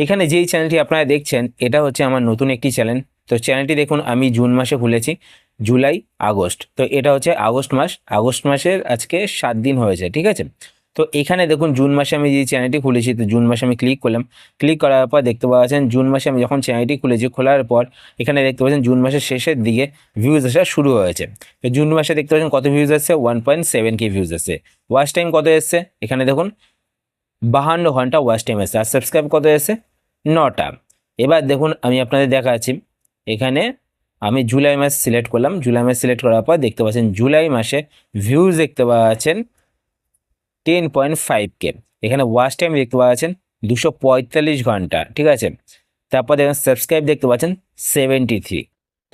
এখানে যেই চ্যানেলটি আপনারা দেখছেন এটা হচ্ছে আমার নতুন একটি চ্যানেল। তো চ্যানেলটি দেখুন আমি জুন মাসে খুলেছি, জুলাই আগস্ট, তো এটা হচ্ছে আগস্ট মাস। আগস্ট মাসের আজকে 7 দিন হয়েছে, ঠিক আছে। তো এখানে দেখুন জুন মাসে আমি যে চ্যানেলটি খুলেছি, তো জুন মাসে আমি ক্লিক করলাম। ক্লিক করার পর দেখতে পাচ্ছেন জুন মাসে আমি যখন চ্যানেলটি খুলেছি, খোলার পর এখানে দেখতে পাচ্ছেন জুন মাসের শেষের দিকে ভিউজ আসা শুরু হয়েছে। তো জুন মাসে দেখতে পাচ্ছেন কত ভিউজ আসছে, 1.7K ভিউজ আসছে। ওয়াচ টাইম কত এসছে এখানে দেখুন, 52 ঘন্টা ওয়াচ টাইম এসছে। আর সাবস্ক্রাইব কত এসছে, 9টা। এবার দেখুন আমি আপনাদের দেখাচ্ছি, এখানে আমি জুলাই মাস সিলেক্ট করলাম। জুলাই মাস সিলেক্ট করার পর দেখতে পাচ্ছেন জুলাই মাসে ভিউজ দেখতে পাচ্ছেন 10.5K। এখানে ওয়াচ টাইম দেখতে পাচ্ছেন 245 ঘন্টা, ঠিক আছে। তারপর দেখেন সাবস্ক্রাইব দেখতে পাচ্ছেন 73।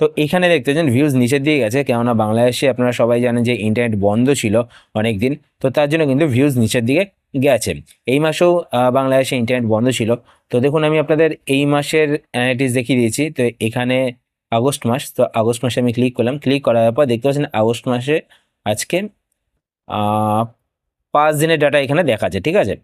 তো এখানে দেখতে পাচ্ছেন ভিউজ নিচের দিকে গেছে, কেননা বাংলাদেশে আপনারা সবাই জানেন যে ইন্টারনেট বন্ধ ছিল অনেক দিন, তো তার জন্য কিন্তু ভিউজ নিচের দিকে গেছে। এই মাসেও বাংলাদেশে ইন্টারনেট বন্ধ ছিল। তো দেখুন আমি আপনাদের এই মাসের অ্যানালিটিক্স দেখিয়ে দিয়েছি। তো এখানে আগস্ট মাস, তো আগস্ট মাসে আমি ক্লিক করলাম। ক্লিক করার পর দেখতে পাচ্ছেন আগস্ট মাসে আজকে 5 দিনের ডাটা এখানে দেখাচ্ছে, ঠিক আছে।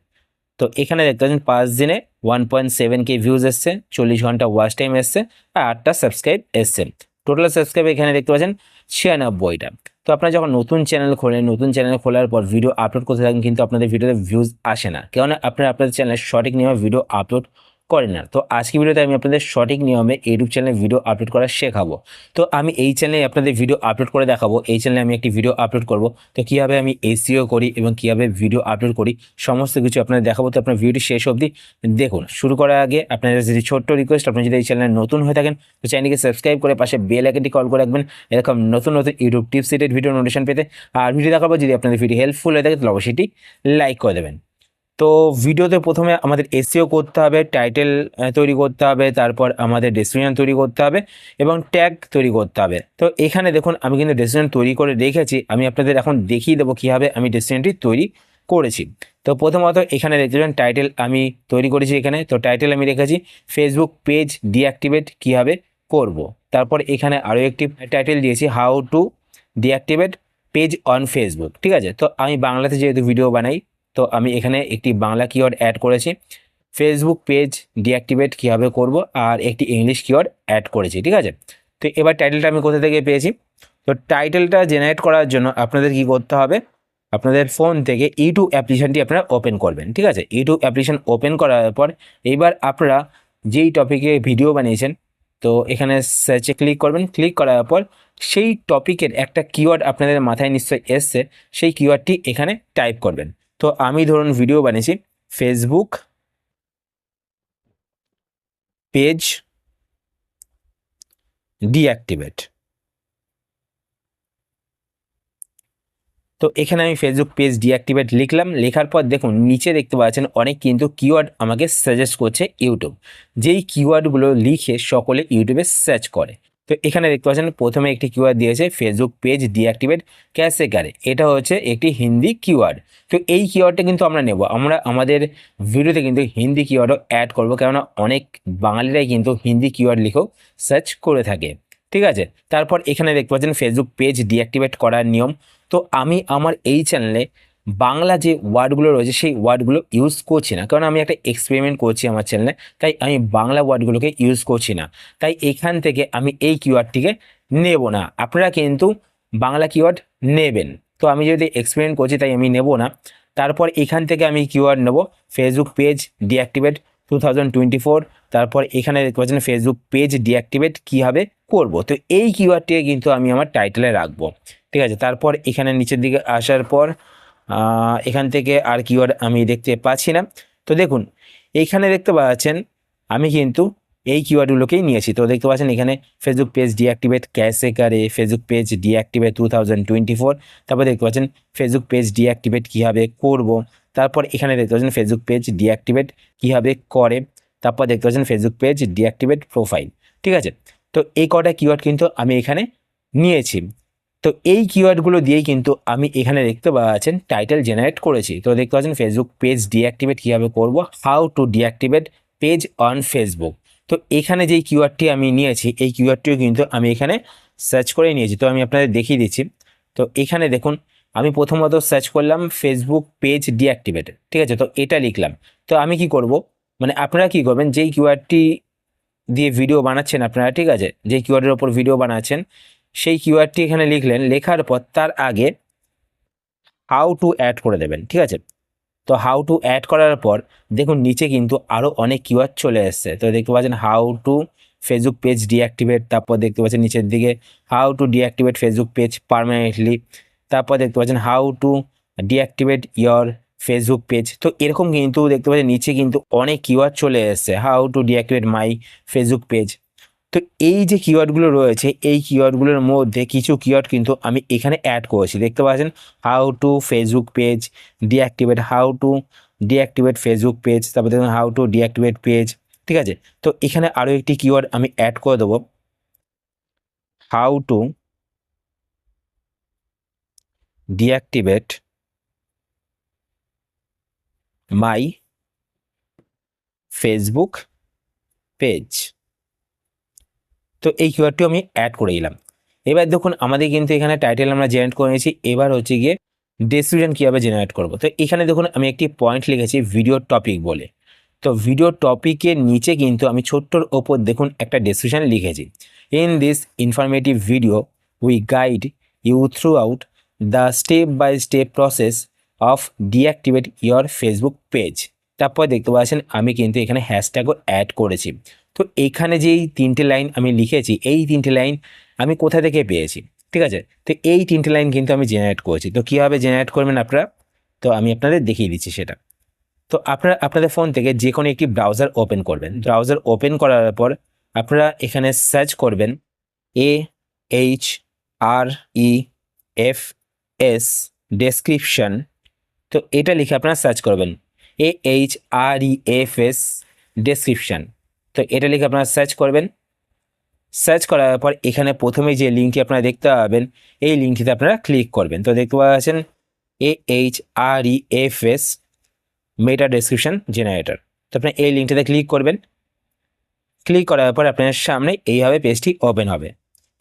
তো এখানে দেখতে পাচ্ছেন 5 দিনে 1.7K ভিউজ এসছে, 40 ঘন্টা ওয়াচ টাইম এসছে, আর 8টা সাবস্ক্রাইব এসছে। টোটাল সাবস্ক্রাইব এখানে দেখতে পাচ্ছেন 96টা। তো আপনারা যখন নতুন চ্যানেল খোলেন, নতুন চ্যানেল খোলার পর ভিডিও আপলোড করতে থাকেন, কিন্তু আপনাদের ভিডিওতে ভিউজ আসে না, কেননা আপনারা আপনাদের চ্যানেলে সঠিক নিয়মে ভিডিও আপলোড করেন না। তো আজকে ভিডিওতে আমি আপনাদের সঠিক নিয়মে ইউটিউব চ্যানেলে ভিডিও আপলোড করা শেখাবো। তো আমি এই চ্যানেলে আপনাদের ভিডিও আপলোড করে দেখাবো। এই চ্যানেলে আমি একটি ভিডিও আপলোড করব, তো কীভাবে আমি এসইও করি এবং কীভাবে ভিডিও আপলোড করি সমস্ত কিছু আপনাদের দেখাবো। তো আপনার ভিডিওটি শেষ অবধি দেখুন। শুরু করার আগে আপনাদের যদি ছোট্ট রিকোয়েস্ট, আপনি যদি এই চ্যানেলে নতুন হয়ে থাকেন তো চ্যানেলকে সাবস্ক্রাইব করে পাশে বেল আইকনটি কল করে রাখবেন, এরকম নতুন নতুন YouTube tips related video notification পেতে। আর ভিডিও দেখাবো, যদি আপনাদের ভিডিও হেল্পফুল হয়ে থাকে তাহলে অবশ্যই এটি লাইক করে দেবেন। তো ভিডিওতে প্রথমে আমাদের এসইও করতে হবে, টাইটেল তৈরি করতে হবে, তারপর আমাদের ডেসক্রিপশন তৈরি করতে হবে এবং ট্যাগ তৈরি করতে হবে। তো এখানে দেখুন আমি কিন্তু ডেসক্রিপশন তৈরি করে রেখেছি, আমি আপনাদের এখন দেখিয়ে দেবো কীভাবে আমি ডেসক্রিপশনটি তৈরি করেছি। তো প্রথমত এখানে দেখতে পাচ্ছেন টাইটেল আমি তৈরি করেছি এখানে। তো টাইটেল আমি রেখেছি ফেসবুক পেজ ডিঅ্যাক্টিভেট কীভাবে করব। তারপর এখানে আরও একটি টাইটেল দিয়েছি how to deactivate page on Facebook, ঠিক আছে। তো আমি বাংলাতে যেহেতু ভিডিও বানাই, তো আমি এখানে একটি বাংলা কিওয়ার্ড অ্যাড করেছি, ফেসবুক পেজ ডিঅ্যাক্টিভেট কীভাবে করব, আর একটি ইংলিশ কিওয়ার্ড অ্যাড করেছি, ঠিক আছে। তো এবার টাইটেলটা আমি কোথা থেকে পেয়েছি, তো টাইটেলটা জেনারেট করার জন্য আপনাদের কি করতে হবে, আপনাদের ফোন থেকে ইউটিউব অ্যাপ্লিকেশনটি আপনারা ওপেন করবেন, ঠিক আছে। ইউটিউব অ্যাপ্লিকেশন ওপেন করার পর এইবার আপনারা যেই টপিকে ভিডিও বানিয়েছেন, তো এখানে সার্চে ক্লিক করবেন। ক্লিক করার পর সেই টপিকের একটা কিওয়ার্ড আপনাদের মাথায় নিশ্চয়ই এসছে, সেই কিওয়ার্ডটি এখানে টাইপ করবেন। তো আমি ধরুন ভিডিও বানিয়েছি ফেসবুক পেজ ডিঅ্যাক্টিভেট। তো এখানে আমি ফেসবুক পেজ ডিঅ্যাক্টিভেট লিখলাম। লেখার পর দেখুন নিচে দেখতে পাচ্ছেন অনেক কিন্তু কিওয়ার্ড আমাকে সাজেস্ট করছে ইউটিউব, যেই কিওয়ার্ডগুলো লিখে সকলে ইউটিউবে সার্চ করে। তো এখানে দেখতে পাচ্ছেন প্রথমে একটি কিওয়ার্ড দিয়েছে ফেসবুক পেজ ডিঅ্যাক্টিভেট ক্যাসে কারে, এটা হচ্ছে একটি হিন্দি কিওয়ার্ড। তো এই কিওয়ার্ডটা কিন্তু আমরা নেব, আমরা আমাদের ভিডিওতে কিন্তু হিন্দি কিওয়ার্ডও অ্যাড করব, কেননা অনেক বাঙালিরাই কিন্তু হিন্দি কিওয়ার্ড লিখেও সার্চ করে থাকে, ঠিক আছে। তারপর এখানে দেখতে পাচ্ছেন ফেসবুক পেজ ডিঅ্যাক্টিভেট করার নিয়ম। তো আমি আমার এই চ্যানেলে বাংলা যে ওয়ার্ডগুলো রয়েছে সেই ওয়ার্ডগুলো ইউজ করছি না, কারণ আমি একটা এক্সপেরিমেন্ট করছি আমার চ্যানেলে, তাই আমি বাংলা ওয়ার্ডগুলোকে ইউজ করছি না। তাই এখান থেকে আমি এই কিওয়ার্ডটিকে নেব না, আপনারা কিন্তু বাংলা কিওয়ার্ড নেবেন। তো আমি যদি এক্সপেরিমেন্ট করছি তাই আমি নেব না। তারপর এখান থেকে আমি কিওয়ার্ড নেব ফেসবুক পেজ ডিঅ্যাক্টিভেট 2024। তারপর এখানে দেখতে পাচ্ছেন ফেসবুক পেজ ডিঅ্যাক্টিভেট কীভাবে করব, তো এই কিওয়ার্ডটিকে কিন্তু আমি আমার টাইটেলে রাখবো, ঠিক আছে। তারপর এখানে নিচের দিকে আসার পর এখান থেকে আর কিওয়ার্ড আমি দেখতে পাচ্ছি না। তো দেখুন এইখানে দেখতে পাচ্ছেন আমি কিন্তু এই কিওয়ার্ডগুলোকেই নিয়েছি। তো দেখতে পাচ্ছেন এখানে ফেসবুক পেজ ডিঅ্যাক্টিভেট ক্যাসে কারে, ফেসবুক পেজ ডিঅ্যাক্টিভেট 2024। তারপর দেখতে পাচ্ছেন ফেসবুক পেজ ডিঅ্যাক্টিভেট কীভাবে করব। তারপর এখানে দেখতে পাচ্ছেন ফেসবুক পেজ ডিঅ্যাক্টিভেট কীভাবে করে। তারপর দেখতে পাচ্ছেন ফেসবুক পেজ ডিঅ্যাক্টিভেট প্রোফাইল, ঠিক আছে। তো এই কটা কিওয়ার্ড কিন্তু আমি এখানে নিয়েছি। তো এই কিওয়ার্ডগুলো দিয়েই কিন্তু আমি এখানে দেখতে পাচ্ছেন টাইটেল জেনারেট করেছি। তো দেখতে পাচ্ছেন ফেসবুক পেজ ডিঅ্যাক্টিভেট কীভাবে করব, how to deactivate page on Facebook. তো এখানে যেই কিওয়ার্ডটি আমি নিয়েছি এই কিওয়ার্ডটিও কিন্তু আমি এখানে সার্চ করে নিয়েছি। তো আমি আপনাদের দেখিয়ে দিচ্ছি। তো এখানে দেখুন আমি প্রথমত সার্চ করলাম ফেসবুক পেজ ডিঅ্যাক্টিভেট, ঠিক আছে। তো এটা লিখলাম। তো আমি কি করব, মানে আপনারা কি করবেন, যেই কিওয়ার্ডটি দিয়ে ভিডিও বানাচ্ছেন আপনারা, ঠিক আছে, যেই কিওয়ার্ডের ওপর ভিডিও বানাচ্ছেন সেই কিওয়ার্ডটি এখানে লিখলেন, লেখার পর তার আগে হাউ টু অ্যাড করে দেবেন, ঠিক আছে। তো হাউ টু অ্যাড করার পর দেখুন নিচে কিন্তু আরও অনেক কিওয়ার্ড চলে এসছে। তো দেখতে পাচ্ছেন how to Facebook page deactivate, তারপর দেখতে পাচ্ছেন নিচের দিকে how to deactivate Facebook page permanently, তারপর দেখতে পাচ্ছেন how to deactivate your Facebook page. তো এরকম কিন্তু দেখতে পাচ্ছেন নিচে কিন্তু অনেক কিওয়ার্ড চলে এসছে, how to deactivate my Facebook page. তো এই যে কিওয়ার্ডগুলো রয়েছে এই কিওয়ার্ডগুলোর মধ্যে কিছু কিওয়ার্ড কিন্তু আমি এখানে অ্যাড করেছি, দেখতে পাচ্ছেন how to Facebook page deactivate, how to deactivate Facebook page, তারপর দেখুন হাউ টু ডিঅ্যাক্টিভেট পেজ, ঠিক আছে। তো এখানে আরও একটি কিওয়ার্ড আমি অ্যাড করে দেবো, how to deactivate my Facebook page. তো এই কিওয়ার্ডটিও আমি অ্যাড করে দিলাম। এবার দেখুন আমাদের কিন্তু এখানে টাইটেল আমরা জেনারেট করে নিয়েছি, এবার হচ্ছে গিয়ে ডেসক্রিপশন কীভাবে জেনারেট করব। তো এখানে দেখুন আমি একটি পয়েন্ট লিখেছি ভিডিও টপিক বলে। তো ভিডিও টপিকের নিচে কিন্তু আমি ছোট্টর ওপর দেখুন একটা ডেসক্রিপশন লিখেছি, in this informative video we guide you throughout the step by step process of deactivate your Facebook page. তারপর দেখতে পাচ্ছেন আমি কিন্তু এখানে হ্যাশট্যাগও অ্যাড করেছি। তো এখানে যেই তিনটে লাইন আমি লিখেছি এই তিনটে লাইন আমি কোথা থেকে পেয়েছি, ঠিক আছে। তো এই তিনটে লাইন কিন্তু আমি জেনারেট করেছি। তো কীভাবে জেনারেট করবেন আপনারা, তো আমি আপনাদের দেখিয়ে দিচ্ছি সেটা। তো আপনারা আপনাদের ফোন থেকে যে কোনো একটি ব্রাউজার ওপেন করবেন, ব্রাউজার ওপেন করার পর আপনারা এখানে সার্চ করবেন AHREFS ডেসক্রিপশন। তো এটা লিখে আপনারা সার্চ করবেন AHREFS ডেসক্রিপশন। তো এটা লিখে আপনারা সার্চ করবেন। সার্চ করার পর এখানে প্রথমে যে লিঙ্কটি আপনারা দেখতে পাবেন এই লিঙ্কটিতে আপনারা ক্লিক করবেন। তো দেখতে পাচ্ছেন AHREFS মেটা ডেসক্রিপশন জেনারেটর। তো আপনারা এই লিঙ্কটাতে ক্লিক করবেন। ক্লিক করার পর আপনার সামনে এইভাবে পেজটি ওপেন হবে।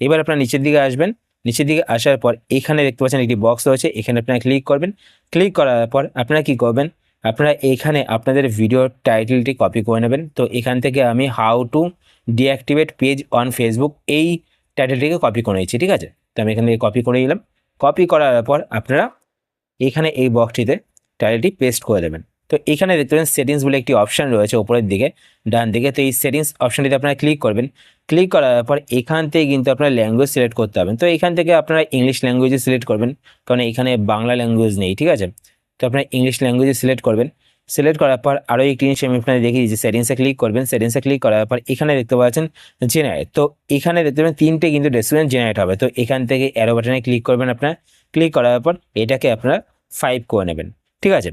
এবার আপনারা নিচের দিকে আসবেন, নিচের দিকে আসার পর এখানে দেখতে পাচ্ছেন একটি বক্স রয়েছে, এখানে আপনারা ক্লিক করবেন। ক্লিক করার পর আপনারা কি করবেন, আপনারা এখানে আপনাদের ভিডিওর টাইটেলটি কপি করে নেবেন। তো এখান থেকে আমি how to deactivate page on Facebook এই টাইটেলটিকে কপি করে নিচ্ছি, ঠিক আছে। তো আমি এখান থেকে কপি করে নিলাম। কপি করার পর আপনারা এখানে এই বক্সটিতে টাইটেলটি পেস্ট করে দেবেন। তো এখানে দেখতে পাবেন সেটিংস বলে একটি অপশান রয়েছে ওপরের দিকে ডান দিকে। তো এই সেটিংস অপশানটিতে আপনারা ক্লিক করবেন। ক্লিক করার পর এখান থেকে কিন্তু আপনারা ল্যাঙ্গুয়েজ সিলেক্ট করতে হবে। তো এখান থেকে আপনারা ইংলিশ ল্যাঙ্গুয়েজে সিলেক্ট করবেন, কারণ এখানে বাংলা ল্যাঙ্গুয়েজ নেই, ঠিক আছে। তো আপনারা ইংলিশ ল্যাঙ্গুয়েজে সিলেক্ট করবেন। সিলেক্ট করার পর আরও একটি জিনিস আমি আপনাদের দেখিয়ে দিচ্ছি, সেটিংসে ক্লিক করবেন। সেটিংসে ক্লিক করার পর এখানে দেখতে পাচ্ছেন জেনারেট। তো এখানে দেখতে পাবেন তিনটে কিন্তু ডেসক্রিপশন জেনারেট হবে। তো এখান থেকে অ্যারো বাটনে ক্লিক করবেন আপনারা। ক্লিক করার পর এটাকে আপনারা 5 করে নেবেন, ঠিক আছে।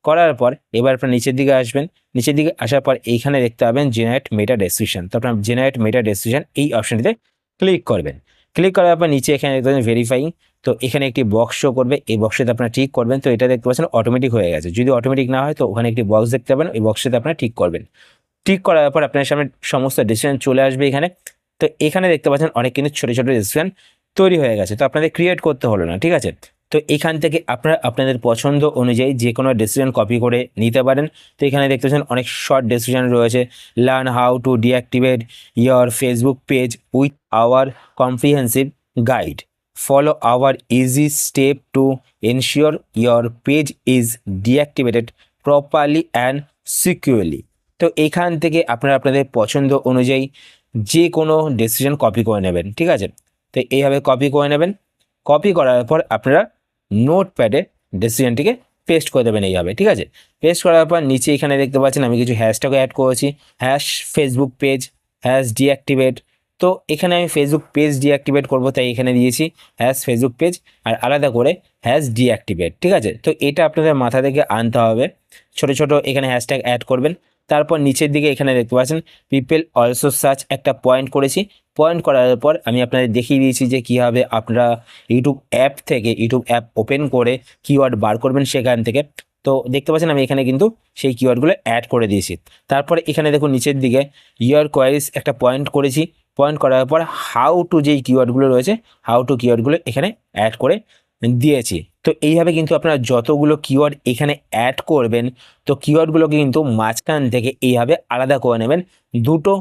করার পর এবার আপনার নিচের দিকে আসবেন। নিচের দিকে আসার পর এইখানে দেখতে পাবেন জেনারেট মেটা ডেসক্রিপশন। তো আপনার জেনারেট মেটা ডেসক্রিপশন এই অপশানটিতে ক্লিক করবেন। ক্লিক করার পর নিচে এখানে দেখতে পাচ্ছেন ভেরিফাইং। তো এখানে একটি বক্স শো করবে, এই বক্সটাতে আপনারা ঠিক করবেন। তো এটা দেখতে পাচ্ছেন অটোমেটিক হয়ে গেছে। যদি অটোমেটিক না হয় তো ওখানে একটি বক্স দেখতে পাবেন, ওই বক্সটাতে আপনারা ঠিক করবেন। ঠিক করার পর আপনার সামনে সমস্ত ডেসক্রিপশন চলে আসবে এখানে। তো এখানে দেখতে পাচ্ছেন অনেক কিন্তু ছোটো ছোটো ডেসক্রিপশন তৈরি হয়ে গেছে। তো আপনাদের ক্রিয়েট করতে হলো না, ঠিক আছে। তো এখান থেকে আপনারা আপনাদের পছন্দ অনুযায়ী যে কোনো ডেসক্রিপশন কপি করে নিতে পারেন। তো এখানে দেখতে পাচ্ছেন অনেক শর্ট ডেসক্রিপশন রয়েছে, learn how to deactivate your Facebook page with our comprehensive guide, follow our easy step to ensure your page is deactivated properly and securely. তো এখান থেকে আপনারা আপনাদের পছন্দ অনুযায়ী যে কোনো ডেসিশন কপি করে নেবেন, ঠিক আছে। তো এইভাবে কপি করে নেবেন। কপি করার পর আপনারা নোটপ্যাডে ডেসিশনটিকে পেস্ট করে দেবেন এইভাবে, ঠিক আছে। পেস্ট করার পর নিচে এখানে দেখতে পাচ্ছেন আমি কিছু হ্যাশট্যাগও অ্যাড করেছি, hash Facebook page, hash deactivate. তো এখানে আমি ফেসবুক পেজ ডিঅ্যাক্টিভেট করবো, তাই এখানে দিয়েছি হ্যাশ ফেসবুক পেজ আর আলাদা করে হ্যাশ ডিঅ্যাক্টিভেট, ঠিক আছে। তো এটা আপনাদের মাথা থেকে আনতে হবে। ছোট ছোট এখানে হ্যাশট্যাগ অ্যাড করবেন। তারপর নিচের দিকে এখানে দেখতে পাচ্ছেন পিপল অলসো সার্চ একটা পয়েন্ট করেছি। পয়েন্ট করার পর আমি আপনাদের দেখিয়ে দিয়েছি যে কীভাবে আপনারা ইউটিউব অ্যাপ থেকে ইউটিউব অ্যাপ ওপেন করে কিওয়ার্ড বার করবেন সেখান থেকে। তো দেখতে পাচ্ছেন আমি এখানে কিন্তু সেই কিওয়ার্ডগুলো অ্যাড করে দিয়েছি। তারপরে এখানে দেখুন নিচের দিকে ইয়ার কোয়ারিজ একটা পয়েন্ট করেছি। পয়েন্ট করার পর হাউ টু যেই কিওয়ার্ডগুলো রয়েছে হাউ টু কিওয়ার্ডগুলো এখানে অ্যাড করে দিয়েছি। তো এইভাবে কিন্তু আপনারা যতগুলো কিওয়ার্ড এখানে অ্যাড করবেন, তো কিওয়ার্ডগুলোকে কিন্তু মাঝখান থেকে এইভাবে আলাদা করে নেবেন দুটো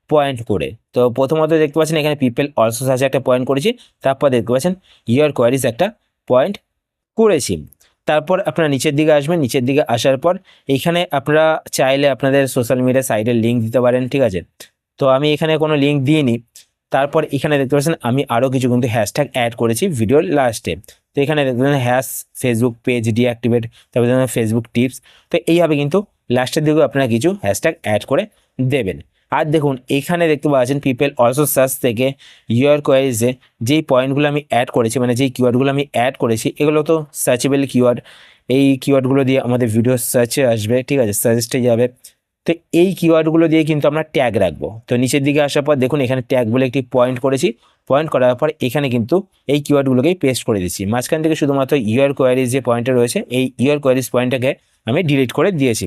পয়েন্ট করে। তো প্রথমত দেখতে পাচ্ছেন এখানে পিপল অলসো সার্চ একটা পয়েন্ট করেছি, তারপর দেখতে পাচ্ছেন ইয়োর কোয়ারিজ একটা পয়েন্ট করেছি। তারপর আপনারা নিচের দিকে আসবেন, নিচের দিকে আসার পর এইখানে আপনারা চাইলে আপনাদের সোশ্যাল মিডিয়া সাইটের লিঙ্ক দিতে পারেন, ঠিক আছে। তো আমি এখানে কোনো লিঙ্ক দিইনি। তারপর এখানে দেখতে পাচ্ছেন আমি আরও কিছু কিন্তু হ্যাশট্যাগ অ্যাড করেছি ভিডিওর লাস্টে। তো এখানে দেখতে পাচ্ছেন ফেসবুক পেজ ডিঅ্যাক্টিভেট, তারপর ফেসবুক টিপস। তো এইভাবে কিন্তু লাস্টের দিকেও আপনারা কিছু হ্যাশট্যাগ অ্যাড করে দেবেন। আর দেখুন এখানে দেখতে পাচ্ছেন পিপল অলসো সার্চ থেকে ইয়োর কোয়ারিজে যেই পয়েন্টগুলো আমি অ্যাড করেছি, মানে যেই কিওয়ার্ডগুলো আমি অ্যাড করেছি, এগুলো তো সার্চেবল কিওয়ার্ড। এই কিওয়ার্ডগুলো দিয়ে আমাদের ভিডিও সার্চে আসবে, ঠিক আছে, সাজেস্টে যাবে। তো এই কিওয়ার্ডগুলো দিয়ে কিন্তু আমরা ট্যাগ রাখবো। তো নিচের দিকে আসার পর দেখুন এখানে ট্যাগ বলে একটি পয়েন্ট করেছি, পয়েন্ট করার পর এখানে কিন্তু এই কিওয়ার্ডগুলোকেই পেস্ট করে দিচ্ছি। মাঝখান থেকে শুধুমাত্র ইয়োর কোয়ারিজ যে পয়েন্টটা রয়েছে, এই ইয়োর কোয়ারিজ পয়েন্টটাকে আমি ডিলিট করে দিয়েছি।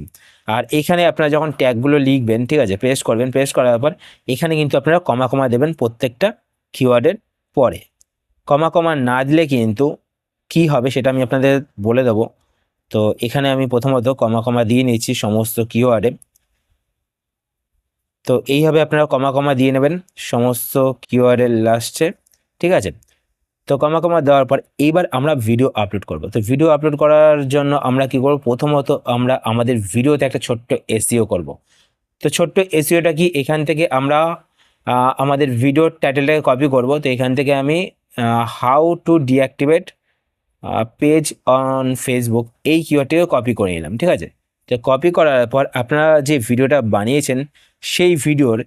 আর এখানে আপনারা যখন ট্যাগগুলো লিখবেন, ঠিক আছে, পেস্ট করবেন, পেস্ট করার পর এখানে কিন্তু আপনারা কমা কমা দেবেন প্রত্যেকটা কিওয়ার্ডের পরে। কমা কমা না দিলে কিন্তু কি হবে সেটা আমি আপনাদের বলে দেবো। তো এখানে আমি প্রথমত কমা কমা দিয়ে নিচ্ছি সমস্ত কিওয়ার্ডে। তো এইভাবে আপনারা কমা কমা দিয়ে নেবেন সমস্ত কিওয়ার্ডের লাস্টে, ঠিক আছে। তো কমা কমা দেওয়ার পর এইবার আমরা ভিডিও আপলোড করব। তো ভিডিও আপলোড করার জন্য আমরা কি করব, প্রথমত আমরা আমাদের ভিডিওতে একটা ছোট্ট এসইও করব। তো ছোট্ট এসইওটা কি, এখান থেকে আমরা আমাদের ভিডিওর টাইটেলটাকে কপি করব। তো এখান থেকে আমি how to deactivate page on Facebook এই কিওয়ার্ডটিকে কপি করে নিলাম, ঠিক আছে। তো কপি করার পর আপনারা যে ভিডিওটা বানিয়েছেন সেই ভিডিওর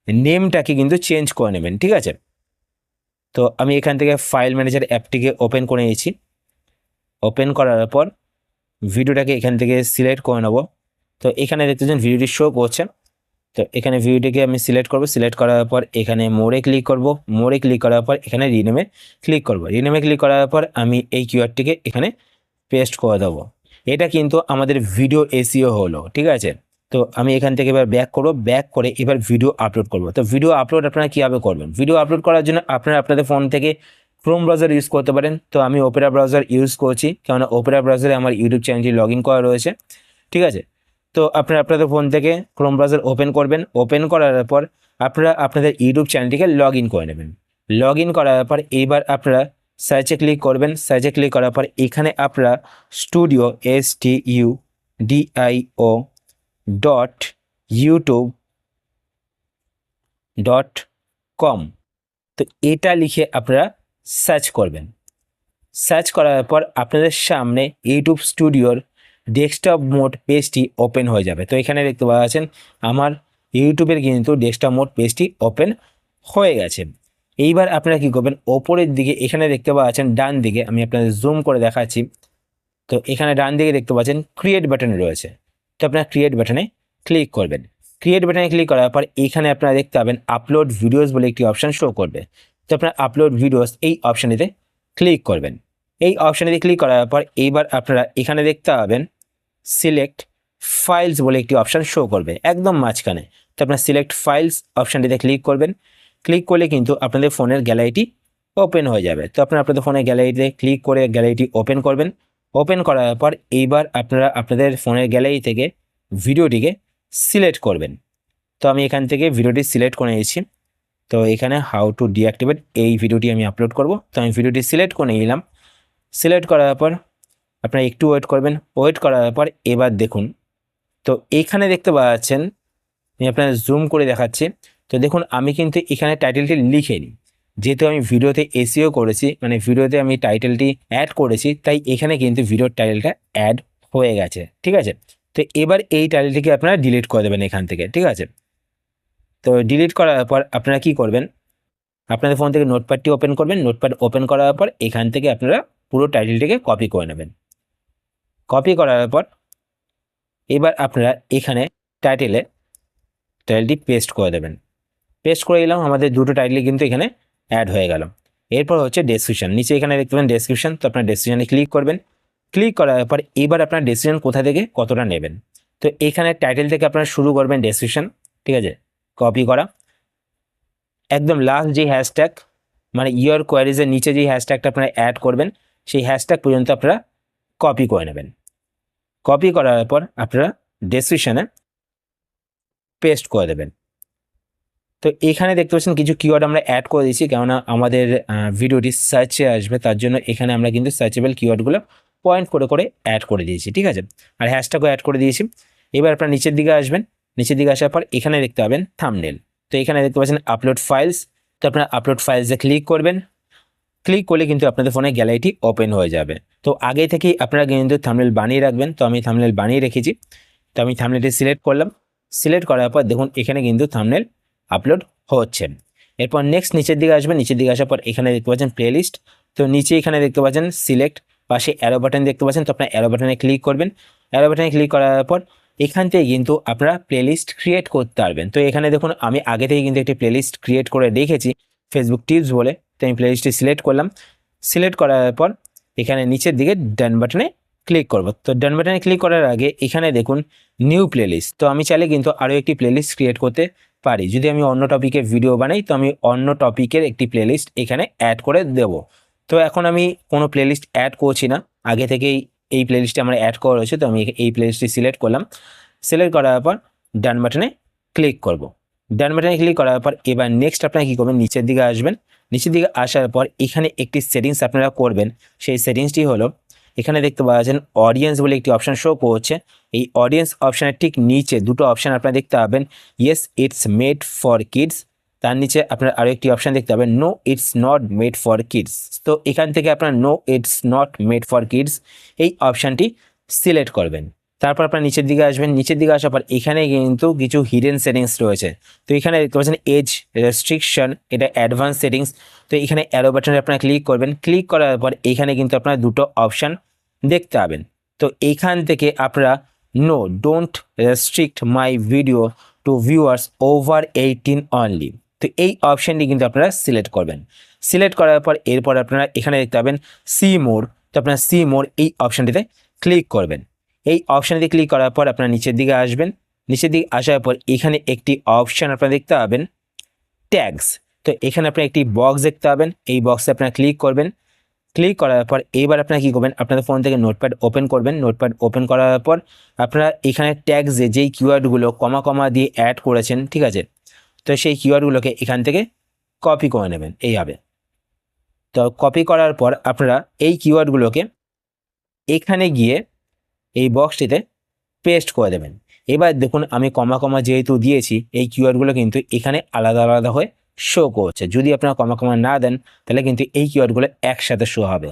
নেমটাকে কিন্তু চেঞ্জ করে নেবেন, ঠিক আছে। তো আমি এখান থেকে ফাইল ম্যানেজার অ্যাপটিকে ওপেন করে নিয়েছি। ওপেন করার পর ভিডিওটাকে এখান থেকে সিলেক্ট করে নেব। তো এখানে দেখতে পাচ্ছেন ভিডিওটি শো করছে। তো এখানে ভিডিওটিকে আমি সিলেক্ট করব, সিলেক্ট করার পর এখানে মোড়ে ক্লিক করব, মোড়ে ক্লিক করার পর এখানে রিনেমে ক্লিক করব। রিনেমে ক্লিক করার পর আমি এই কিওয়ার্ডটিকে এখানে পেস্ট করে দেবো। এটা কিন্তু আমাদের ভিডিও এসইও হলো, ঠিক আছে। তো আমি এখান থেকে এবার ব্যাক করব, ব্যাক করে এবার ভিডিও আপলোড করব। তো ভিডিও আপলোড আপনারা কীভাবে করবেন, ভিডিও আপলোড করার জন্য আপনারা আপনাদের ফোন থেকে ক্রোম ব্রাউজার ইউজ করতে পারেন। তো আমি ওপেরা ব্রাউজার ইউজ করছি, কেননা ওপেরা ব্রাউজারে আমার ইউটিউব চ্যানেলটি লগ ইন করা রয়েছে, ঠিক আছে। তো আপনারা আপনাদের ফোন থেকে ক্রোম ব্রাউজার ওপেন করবেন, ওপেন করার পর আপনারা আপনাদের ইউটিউব চ্যানেলটিকে লগ ইন করে নেবেন। লগ ইন করার পর এইবার আপনারা সার্চে ক্লিক করবেন, সার্চে ক্লিক করার পর এখানে আপনারা স্টুডিও STUDIO .youtube.com, তো এটা লিখে আপনারা সার্চ করবেন। সার্চ করার পর আপনাদের সামনে ইউটিউব স্টুডিওর ডেস্কটপ মোড পেজটি ওপেন হয়ে যাবে। তো এখানে দেখতে পাচ্ছেন আমার ইউটিউবের কিন্তু ডেস্কটপ মোড পেজটি ওপেন হয়ে গেছে। এইবার আপনারা কি করবেন, ওপরের দিকে এখানে দেখতে পাচ্ছেন ডান দিকে, আমি আপনাদের জুম করে দেখাচ্ছি। তো এখানে ডান দিকে দেখতে পাচ্ছেন ক্রিয়েট বাটন রয়েছে। তো আপনারা ক্রিয়েট বাটনে ক্লিক করবেন। ক্রিয়েট বাটনে ক্লিক করার পর এখানে আপনারা দেখতে পাবেন আপলোড ভিডিওস বলে একটি অপশান শো করবে। তো আপনারা আপলোড ভিডিওস এই অপশানটিতে ক্লিক করবেন। এই অপশানটিতে ক্লিক করার পর এইবার আপনারা এখানে দেখতে পাবেন সিলেক্ট ফাইলস বলে একটি অপশান শো করবে একদম মাঝখানে। তো আপনারা সিলেক্ট ফাইলস অপশানটিতে ক্লিক করবেন। ক্লিক করলে কিন্তু আপনাদের ফোনের গ্যালারিটি ওপেন হয়ে যাবে। তো আপনারা আপনাদের ফোনের গ্যালারিতে ক্লিক করে গ্যালারিটি ওপেন করবেন। ওপেন করার পর এইবার আপনারা আপনাদের ফোনের গ্যালারি থেকে ভিডিওটিকে সিলেক্ট করবেন। তো আমি এখান থেকে ভিডিওটি সিলেক্ট করে নিয়েছি। তো এখানে হাউ টু ডিঅ্যাক্টিভেট এই ভিডিওটি আমি আপলোড করব। তো আমি ভিডিওটি সিলেক্ট করে নিলাম। সিলেক্ট করার পর আপনারা একটু ওয়েট করবেন। ওয়েট করার পর এবার দেখুন, তো এখানে দেখতে পাচ্ছেন, আমি আপনাদের জুম করে দেখাচ্ছি। তো দেখুন আমি কিন্তু এখানে টাইটেলটি লিখে নিই, যেহেতু আমি ভিডিওতে এসইও করেছি, মানে ভিডিওতে আমি টাইটেলটি অ্যাড করেছি, তাই এখানে কিন্তু ভিডিওর টাইটেলটা অ্যাড হয়ে গেছে, ঠিক আছে। তো এবার এই টাইটেলটিকে আপনারা ডিলিট করে দেবেন এখান থেকে, ঠিক আছে। তো ডিলিট করার পর আপনারা কি করবেন, আপনাদের ফোন থেকে নোটপ্যাডটি ওপেন করবেন। নোটপ্যাড ওপেন করার পর এখান থেকে আপনারা পুরো টাইটেলটিকে কপি করে নেবেন। কপি করার পর এবার আপনারা এখানে টাইটেলটি পেস্ট করে দেবেন। পেস্ট করে দিলাম, আমাদের দুটো টাইটেলই কিন্তু এখানে অ্যাড হয়ে গেল। এরপর হচ্ছে ডেসক্রিপশন, নিচে এখানে দেখতে পাবেন ডেসক্রিপশন। তো আপনার ডেসক্রিপশনে ক্লিক করবেন। ক্লিক করার পর এবার আপনার ডেসক্রিপশন কোথা থেকে কতটা নেবেন। তো এখানে টাইটেল থেকে আপনারা শুরু করবেন ডেসক্রিপশন, ঠিক আছে, কপি করা। একদম লাস্ট যে হ্যাশট্যাগ, মানে ইয়োর কোয়ারিজের নিচে যে হ্যাশট্যাগটা আপনারা অ্যাড করবেন সেই হ্যাশট্যাগ পর্যন্ত আপনারা কপি করে নেবেন। কপি করার পর আপনারা ডেসক্রিপশনে পেস্ট করে দেবেন। তো এখানে দেখতে পাচ্ছেন কিছু কিওয়ার্ড আমরা অ্যাড করে দিয়েছি, কেননা আমাদের ভিডিওটি সার্চে আসবে, তার জন্য এখানে আমরা কিন্তু সার্চেবল কিওয়ার্ডগুলো পয়েন্ট করে করে অ্যাড করে দিয়েছি, ঠিক আছে। আর হ্যাশট্যাগও অ্যাড করে দিয়েছি। এবার আপনারা নিচের দিকে আসবেন, নিচের দিকে আসার পর এখানে দেখতে পাবেন থাম্বনেল। তো এখানে দেখতে পাচ্ছেন আপলোড ফাইলস। তো আপনারা আপলোড ফাইলসে ক্লিক করবেন। ক্লিক করলে কিন্তু আপনাদের ফোনে গ্যালারিটি ওপেন হয়ে যাবে। তো আগে থেকেই আপনারা কিন্তু থাম্বনেল বানিয়ে রাখবেন। তো আমি থাম্বনেল বানিয়ে রেখেছি। তো আমি থাম্বনেলটি সিলেক্ট করলাম। সিলেক্ট করার পর দেখুন এখানে কিন্তু থাম্বনেল আপলোড হচ্ছে। এরপর নেক্সট নিচের দিকে আসবেন, নিচের দিকে আসার পর এখানে দেখতে পাচ্ছেন প্লেলিস্ট। তো নিচে এখানে দেখতে পাচ্ছেন সিলেক্ট, পাশে অ্যারো বাটন দেখতে পাচ্ছেন। তো আপনার অ্যারো বাটনে ক্লিক করবেন। অ্যারো বাটনে ক্লিক করার পর এখান থেকে কিন্তু আপনারা প্লেলিস্ট ক্রিয়েট করতে পারবেন। তো এখানে দেখুন আমি আগে থেকে কিন্তু একটি প্লেলিস্ট ক্রিয়েট করে রেখেছি ফেসবুক টিপস বলে। তো আমি প্লেলিস্টটি সিলেক্ট করলাম। সিলেক্ট করার পর এখানে নিচের দিকে ডান বাটনে ক্লিক করব। তো ডান বাটনে ক্লিক করার আগে এখানে দেখুন নিউ প্লেলিস্ট। তো আমি চাইলে কিন্তু আরও একটি প্লেলিস্ট ক্রিয়েট করতে পারি। যদি আমি অন্য টপিকে ভিডিও বানাই তো আমি অন্য টপিকের একটি প্লেলিস্ট এখানে অ্যাড করে দেব। তো এখন আমি কোনো প্লেলিস্ট অ্যাড করছি না, আগে থেকেই এই প্লেলিস্টে আমরা অ্যাড করা রয়েছে। তো আমি এই প্লেলিস্টটি সিলেক্ট করলাম। সিলেক্ট করার পর ডান বাটনে ক্লিক করব। ডান বাটনে ক্লিক করার পর এবার নেক্সট আপনারা কী করবেন, নিচের দিকে আসবেন। নিচের দিকে আসার পর এখানে একটি সেটিংস আপনারা করবেন। সেই সেটিংসটি হলো এখানে দেখতে পাচ্ছেন অডিয়েন্স বলে একটি অপশান শো করছে। এই অডিয়েন্স অপশানের ঠিক নিচে দুটো অপশান আপনারা দেখতে পাবেন, yes it's made for kids. তার নিচে আপনার আরও একটি অপশান দেখতে পাবেন, no it's not made for kids. তো এখান থেকে আপনার no it's not made for kids এই অপশানটি সিলেক্ট করবেন। তারপর আপনার নিচের দিকে আসবেন। নিচের দিকে আসার পর এখানে কিন্তু কিছু হিডেন সেটিংস রয়েছে। তো এখানে দেখতে পাচ্ছেন এজ রেস্ট্রিকশন, এটা অ্যাডভান্স সেটিংস। তো এখানে অ্যারো বাটনে আপনারা ক্লিক করবেন। ক্লিক করার পর এখানে কিন্তু আপনারা দুটো অপশান দেখতে পাবেন। তো এইখান থেকে আপনারা no don't restrict my video to viewers over 18 only, তো এই অপশানটি কিন্তু আপনারা সিলেক্ট করবেন। সিলেক্ট করার পর এরপর আপনারা এখানে দেখতে পাবেন সি মোর। তো আপনারা সি মোর এই অপশানটিতে ক্লিক করবেন। এই অপশানটিতে ক্লিক করার পর আপনারা নিচের দিকে আসবেন। নিচের দিকে আসার পর এখানে একটি অপশান আপনারা দেখতে পাবেন ট্যাগস। তো এখানে আপনারা একটি বক্স দেখতে পাবেন, এই বক্সে আপনারা ক্লিক করবেন। ক্লিক করার পর এইবার আপনারা কী করবেন, আপনাদের ফোন থেকে নোটপ্যাড ওপেন করবেন। নোটপ্যাড ওপেন করার পর আপনারা এখানে ট্যাগসে যেই কিওয়ার্ডগুলো কমা কমা দিয়ে অ্যাড করেছেন, ঠিক আছে, তো সেই কিওয়ার্ডগুলোকে এখান থেকে কপি করে নেবেন এইভাবে। তো কপি করার পর আপনারা এই কিওয়ার্ডগুলোকে এখানে গিয়ে এই বক্সটিতে পেস্ট করে দেবেন। এবার দেখুন আমি কমা কমা যেহেতু দিয়েছি এই কিওয়ার্ডগুলো কিন্তু এখানে আলাদা আলাদা হয়ে শো করছে। যদি আপনারা কমা কমা না দেন তাহলে কিন্তু এই কিওয়ার্ডগুলো একসাথে শো হবে।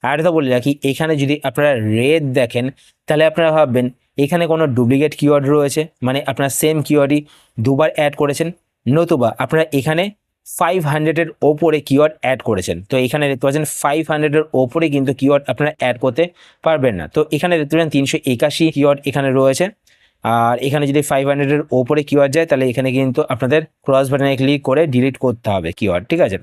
আর তো বলে রাখি এখানে যদি আপনারা রেড দেখেন তাহলে আপনারা ভাববেন এখানে কোনো ডুপ্লিকেট কিওয়ার্ড রয়েছে, মানে আপনারা সেম কিওয়ার্ডই দুবার অ্যাড করেছেন, নতুবা আপনারা এখানে 500-এর ওপরে কিওয়ার্ড অ্যাড করেছেন। তো এখানে দেখতে পাচ্ছেন 500-এর ওপরে কিন্তু কিওয়ার্ড আপনারা অ্যাড করতে পারবেন না। তো এখানে দেখতে পাচ্ছেন 381 কিওয়ার্ড এখানে রয়েছে। আর এখানে যদি 500-এর ওপরে কিওয়ার্ড যায় তাহলে এখানে কিন্তু আপনাদের ক্রস বাটনে ক্লিক করে ডিলিট করতে হবে কিওয়ার্ড, ঠিক আছে।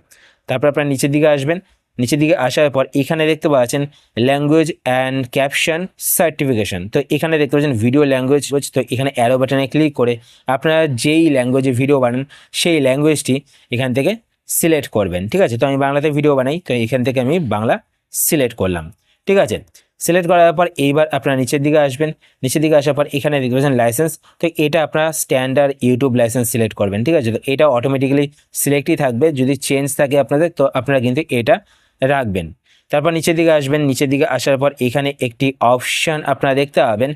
তারপর আপনারা নিচের দিকে আসবেন। নিচের দিকে আসার পর এখানে দেখতে পাচ্ছেন ল্যাঙ্গুয়েজ অ্যান্ড ক্যাপশন সার্টিফিকেশন। তো এখানে দেখতে পাচ্ছেন ভিডিও ল্যাঙ্গুয়েজ। তো এখানে অ্যারো বাটনে ক্লিক করে আপনারা যেই ল্যাঙ্গুয়েজে ভিডিও বানান সেই ল্যাঙ্গুয়েজটি এখান থেকে সিলেক্ট করবেন, ঠিক আছে। তো আমি বাংলাতে ভিডিও বানাই, তো এখান থেকে আমি বাংলা সিলেক্ট করলাম, ঠিক আছে। সিলেক্ট করার পর এইবার আপনারা নিচের দিকে আসবেন। নিচের দিকে আসার পর এখানে দেখতে পাচ্ছেন লাইসেন্স। তো এটা আপনারা স্ট্যান্ডার্ড ইউটিউব লাইসেন্স সিলেক্ট করবেন, ঠিক আছে। তো এটা অটোমেটিক্যালি সিলেক্টই থাকবে, যদি চেঞ্জ থাকে আপনাদের তো আপনারা কিন্তু এটা রাখবেন। তারপর নিচের দিকে আসবেন। নিচের দিকে আসার পর এখানে একটি অপশান আপনারা দেখতে পাবেন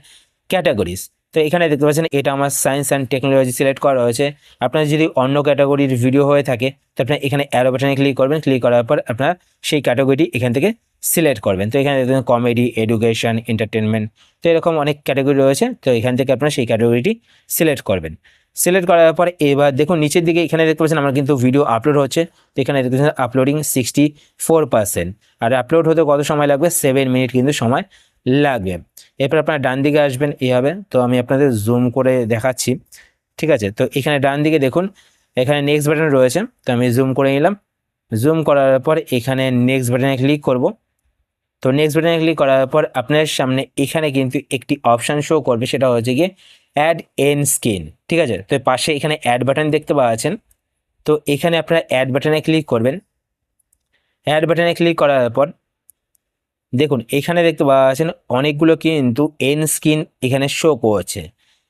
ক্যাটাগরিজ। তো এখানে দেখতে পাচ্ছেন এটা আমার সায়েন্স অ্যান্ড টেকনোলজি সিলেক্ট করা রয়েছে। আপনার যদি অন্য ক্যাটাগরির ভিডিও হয়ে থাকে তো আপনার এখানে অ্যারো বাটনে ক্লিক করবেন। ক্লিক করার পর আপনারা সেই ক্যাটাগরিটি এখান থেকে সিলেক্ট করবেন। তো এখানে দেখবেন কমেডি, এডুকেশন, এন্টারটেনমেন্ট, তো এরকম অনেক ক্যাটাগরি রয়েছে। তো এখান থেকে আপনারা সেই ক্যাটাগরিটি সিলেক্ট করবেন। সিলেক্ট করার পর এবার দেখুন নিচের দিকে এখানে দেখতে পাচ্ছেন আমার কিন্তু ভিডিও আপলোড হচ্ছে। তো এখানে দেখতে পাচ্ছেন আপলোডিং 64%, আর আপলোড হতে কত সময় লাগবে, 7 মিনিট কিন্তু সময় লাগবে। এরপর আপনারা ডান দিকে আসবেন এইভাবে। তো আমি আপনাদের জুম করে দেখাচ্ছি, ঠিক আছে। তো এখানে ডান দিকে দেখুন এখানে নেক্সট বাটন রয়েছে। তো আমি জুম করে নিলাম। জুম করার পর এখানে নেক্সট বাটনে ক্লিক করব। তো নেক্সট বাটনে ক্লিক করার পর আপনার সামনে এখানে কিন্তু একটি অপশান শো করবে, সেটা হচ্ছে গিয়ে অ্যাড এন স্ক্রিন, ঠিক আছে। তো পাশে এখানে অ্যাড বাটন দেখতে পাচ্ছেন। তো এখানে আপনারা অ্যাড বাটনে ক্লিক করবেন। অ্যাড বাটনে ক্লিক করার পর দেখুন এখানে দেখতে পাচ্ছেন অনেকগুলো কিন্তু এন স্ক্রিন এখানে শো করছে।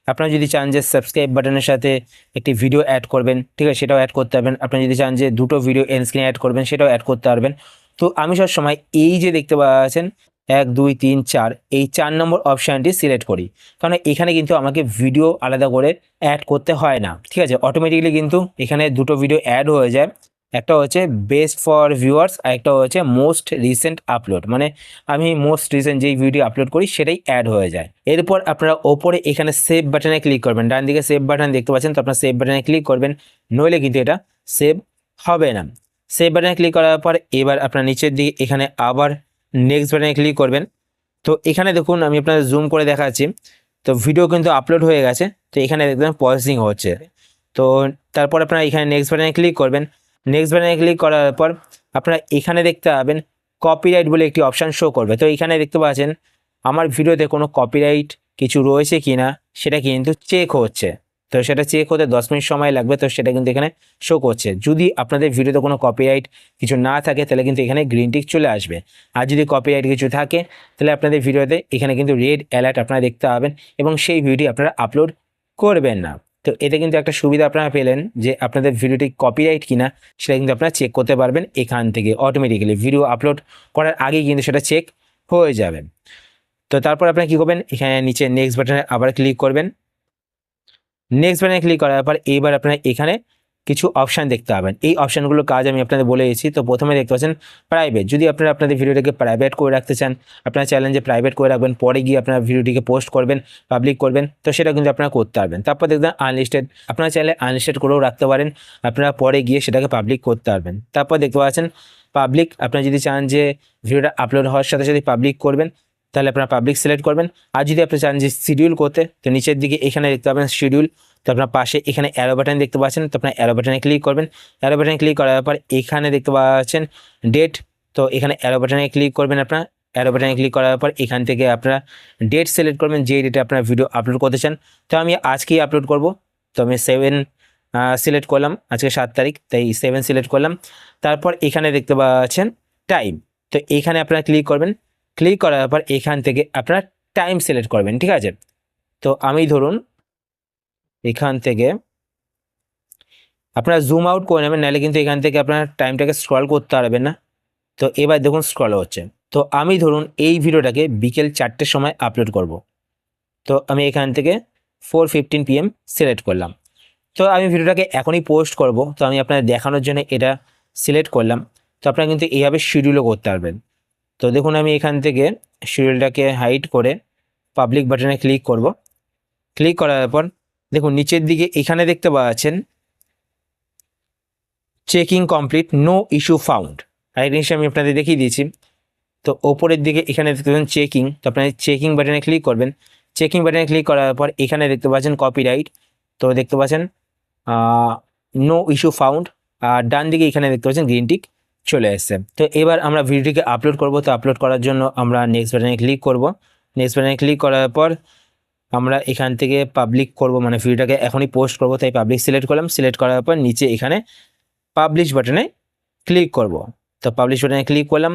আপনারা যদি চান যে সাবস্ক্রাইব বাটনের সাথে একটি ভিডিও অ্যাড করবেন, ঠিক আছে, সেটাও অ্যাড করতে পারবেন। আপনি যদি চান যে দুটো ভিডিও এন স্ক্রিনে অ্যাড করবেন, সেটাও অ্যাড করতে পারবেন। তো আমি সবসময় এই যে দেখতে পাচ্ছেন 1 2 3 4 এই 4 নম্বর অপশানটি সিলেক্ট করি, কারণ এখানে কিন্তু আমাকে ভিডিও আলাদা করে অ্যাড করতে হয় না, ঠিক আছে, অটোমেটিকলি কিন্তু এখানে দুটো ভিডিও অ্যাড হয়ে যায়। একটা হচ্ছে বেস্ট ফর ভিউয়ার্স আর একটা হচ্ছে মোস্ট রিসেন্ট আপলোড, মানে আমি মোস্ট রিসেন্ট যেই ভিডিও আপলোড করি সেটাই অ্যাড হয়ে যায়। এরপর আপনারা ওপরে এখানে সেভ বাটনে ক্লিক করবেন, ডান দিকে সেভ বাটন দেখতে পাচ্ছেন, তো আপনারা সেভ বাটনে ক্লিক করবেন, নইলে কিন্তু এটা সেভ হবে না। সেভ বাটনে ক্লিক করার পর এবার আপনার নিচের দিকে এখানে আবার নেক্সট বাটনে ক্লিক করবেন। তো এখানে দেখুন আমি আপনাদের জুম করে দেখাচ্ছি, তো ভিডিও কিন্তু আপলোড হয়ে গেছে। তো এখানে দেখবেন প্রসেসিং হচ্ছে। তো তারপর আপনারা এখানে নেক্সট বাটনে ক্লিক করবেন। নেক্সট বাটনে ক্লিক করার পর আপনারা এখানে দেখতে পাবেন কপিরাইট বলে একটি অপশান শো করবে। তো এখানে দেখতে পাচ্ছেন আমার ভিডিওতে কোনো কপিরাইট কিছু রয়েছে কি না সেটা কিন্তু চেক হচ্ছে। তো সেটা চেক হতে 10 মিনিট সময় লাগবে। তো সেটা কিন্তু এখানে শো করছে। যদি আপনাদের ভিডিওতে কোনো কপিরাইট কিছু না থাকে তাহলে কিন্তু এখানে গ্রিন টিক চলে আসবে। আর যদি কপিরাইট কিছু থাকে তাহলে আপনাদের ভিডিওতে এখানে কিন্তু রেড অ্যালার্ট আপনারা দেখতে পাবেন এবং সেই ভিডিও আপনারা আপলোড করবেন না। তো এতে কিন্তু একটা সুবিধা আপনারা পেলেন যে আপনাদের ভিডিওটি কপিরাইট কিনা সেটা কিন্তু আপনারা চেক করতে পারবেন এখান থেকে অটোমেটিক্যালি। ভিডিও আপলোড করার আগেই কিন্তু সেটা চেক হয়ে যাবে। তো তারপর আপনারা কী করবেন, এখানে নিচে নেক্সট বাটনে আবার ক্লিক করবেন। নেক্সট বাটনে ক্লিক করার পর এইবার আপনারা এখানে কিছু অপশান দেখতে পাবেন। এই অপশানগুলোর কাজ আমি আপনাদের বলে দিয়েছি। তো প্রথমে দেখতে পাচ্ছেন প্রাইভেট। যদি আপনারা আপনাদের ভিডিওটাকে প্রাইভেট করে রাখতে চান, আপনারা চাইলেন যে প্রাইভেট করে রাখবেন, পরে গিয়ে আপনারা ভিডিওটিকে পোস্ট করবেন, পাবলিক করবেন, তো সেটা কিন্তু আপনারা করতে পারবেন। তারপর দেখবেন আনলিস্টেড, আপনারা চাইলে আনলিস্টেড করেও রাখতে পারেন, আপনারা পরে গিয়ে সেটাকে পাবলিক করতে পারবেন। তারপর দেখতে পাচ্ছেন পাবলিক, আপনারা যদি চান যে ভিডিওটা আপলোড হওয়ার সাথে সাথে পাবলিক করবেন তাহলে আপনারা পাবলিক সিলেক্ট করবেন। আর যদি আপনি চান যে শিডিউল করতে, তো নিচের দিকে এখানে দেখতে পাবেন শিডিউল। তো আপনার পাশে এখানে অ্যারো বাটন দেখতে পাচ্ছেন, তো আপনার অ্যারো বাটনে ক্লিক করবেন। অ্যারো বাটনে ক্লিক করার পর এখানে দেখতে পাচ্ছেন ডেট, তো এখানে অ্যারো বাটনে ক্লিক করবেন। আপনার অ্যারো বাটনে ক্লিক করার পর এখান থেকে আপনারা ডেট সিলেক্ট করবেন, যে ডেটে আপনার ভিডিও আপলোড করতে চান। তো আমি আজকেই আপলোড করব, তো আমি 7 সিলেক্ট করলাম, আজকে 7 তারিখ, তাই 7 সিলেক্ট করলাম। তারপর এখানে দেখতে পাচ্ছেন টাইম, তো এখানে আপনারা ক্লিক করবেন। ক্লিক করার পর এখান থেকে আপনারা টাইম সিলেক্ট করবেন, ঠিক আছে। তো আমি ধরুন এখান থেকে আপনারা জুম আউট করে নেবেন, নাহলে কিন্তু এখান থেকে আপনার টাইমটাকে স্ক্রল করতে পারবেন না। তো এবার দেখুন স্ক্রল হচ্ছে। তো আমি ধরুন এই ভিডিওটাকে বিকেল 4টের সময় আপলোড করব। তো আমি এখান থেকে 4:15 PM সিলেক্ট করলাম। তো আমি ভিডিওটাকে এখনই পোস্ট করব, তো আমি আপনাদের দেখানোর জন্য এটা সিলেক্ট করলাম। তো আপনারা কিন্তু এইভাবে শিডিউলও করতে পারবেন। তো দেখুন আমি এখান থেকে শিডিউলটাকে হাইড করে পাবলিক বাটনে ক্লিক করব। ক্লিক করার পর দেখুন নিচের দিকে এখানে দেখতে পাচ্ছেন checking complete, no issue found. আর এই জিনিসটা আমি আপনাদের দেখিয়ে দিয়েছি। তো ওপরের দিকে এখানে দেখতে পাচ্ছেন চেকিং, তো আপনারা চেকিং বাটনে ক্লিক করবেন। চেকিং বাটনে ক্লিক করার পর এখানে দেখতে পাচ্ছেন কপিরাইট, তো দেখতে পাচ্ছেন নো ইস্যু ফাউন্ড। আর ডান দিকে এখানে দেখতে পাচ্ছেন গ্রিন টিক চলে এসছে। তো এবার আমরা ভিডিওটিকে আপলোড করব। তো আপলোড করার জন্য আমরা নেক্সট বাটনে ক্লিক করব। নেক্সট বাটনে ক্লিক করার পর আমরা এখান থেকে পাবলিক করব, মানে ভিডিওটাকে এখনই পোস্ট করব, তাই পাবলিক সিলেক্ট করলাম। সিলেক্ট করার পর নিচে এখানে পাবলিশ বাটনে ক্লিক করব। তো পাবলিশ বাটনে ক্লিক করলাম।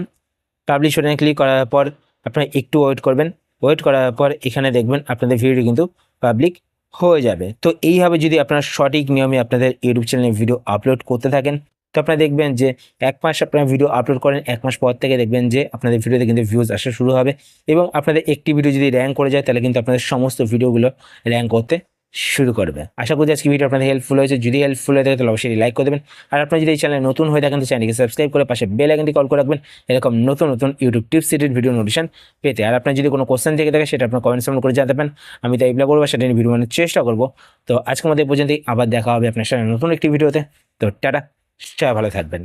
পাবলিশ বাটনে ক্লিক করার পর আপনারা একটু ওয়েট করবেন। ওয়েট করার পর এখানে দেখবেন আপনাদের ভিডিও কিন্তু পাবলিক হয়ে যাবে। তো এইভাবে যদি আপনারা সঠিক নিয়মে আপনাদের ইউটিউব চ্যানেলে ভিডিও আপলোড করতে থাকেন, তো আপনারা দেখবেন যে 1 মাস আপনারা ভিডিও আপলোড করেন, 1 মাস পর থেকে দেখবেন যে আপনাদের ভিডিওতে কিন্তু ভিউজ আসা শুরু হবে এবং আপনাদের একটি ভিডিও যদি র্যাঙ্ক করে যায় তাহলে কিন্তু আপনাদের সমস্ত ভিডিওগুলো র্যাঙ্ক করতে শুরু করবে। আশা করি আজকে ভিডিও আপনাদের হেল্পফুল হয়েছে। যদি হেল্পফুল হয়ে থাকে তাহলে অবশ্যই লাইক করে দেবেন। আর আপনারা যদি এই চ্যানেলে নতুন হয়ে থাকেন তো চ্যানেলকে সাবস্ক্রাইব করে পাশে বেল আইকনটি কল করে রাখবেন এরকম নতুন নতুন YouTube tips series video notification পেতে। আর আপনার যদি কোনো কোশ্চেন থেকে থাকে সেটা আপনার কমেন্ট করে জানাতে পারেন, আমি তাই রিপ্লাই করবো, সেটা নিয়ে ভিডিও বানানোর চেষ্টা করবো। তো আজকের মধ্যে এই পর্যন্তই, আবার দেখা হবে আপনার সাথে নতুন একটি ভিডিওতে। তো টাটা, সবাই ভালো থাকবেন।